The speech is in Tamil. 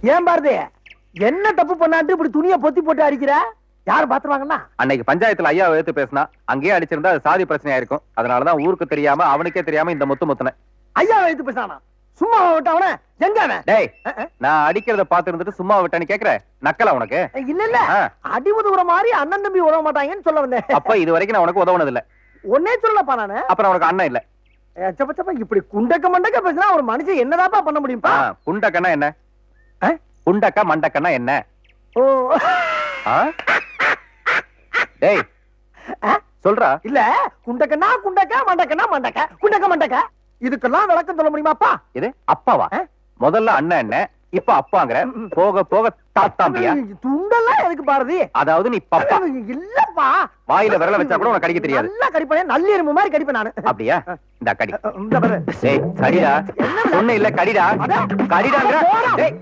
ஏன் பாரதி என்ன தப்பு பண்ணாட்டு இப்படி துணியை பொத்தி போட்டு அடிக்கிற? யாரு பாத்துருவாங்கன்னா? அன்னைக்கு பஞ்சாயத்துல ஐயா எடுத்து பேசினா அங்கேயே அடிச்சிருந்தா அது சாதி பிரச்சனையா இருக்கும். அதனாலதான் ஊருக்கு தெரியாம அவனுக்கே தெரியாம இந்த முத்துன. ஐயா எடுத்து பேசானா? சும்மா விட்ட அவன எங்க அவன்? டேய், நான் அடிக்கிறத பாத்து இருந்துட்டு சும்மா விட்டான்னு கேக்குற? நக்கலா உனக்கு? இல்ல இல்ல, அடிமுது உற மாதிரி அண்ணன் தம்பி உறவ மாட்டாங்கன்னு சொல்ல வந்தேன். அப்ப இது வரைக்கும் நான் உனக்கு உதவுனது இல்ல. ஒன்னே சொல்லப்பா நானு. அப்புறம் உனக்கு அண்ணன் இல்ல. சப்ப இப்படி குண்டக்க மண்டக்க பேசினா ஒரு மனுஷன் என்னதாப்பா பண்ண முடியும்பா? குண்டக்கன்னா என்ன? குண்டக்க மண்டக்கன்னா என்ன? ஓ டேய் சொல்றா. இல்ல குண்டக்கன்னா குண்டக்க மண்டக்கன்னா மண்டக்க குண்டக்க மண்டக்க இதுக்கெல்லாம் விளக்கம் சொல்ல முடியுமாப்பா? இது அப்பாவா? முதல்ல அண்ணன் என்ன, இப்ப அப்பாங்கற. போக போக தாத்தாம்பியா? துண்டெல்லாம் எதுக்கு பாரதி? அதாவது நீ பப்பா இல்லப்பா. வாயில விரல வச்சா கூட உனக்கு கடிக்க தெரியாது. நல்லா கடிப்பேன், நல்ல எறும்பு மாதிரி கடிப்பேன் நானு. அப்படியா? இந்த கடி. இந்த பாரு. டேய் கடிடா. ஒண்ணு இல்ல கடிடா. கடிடாங்கற. டேய்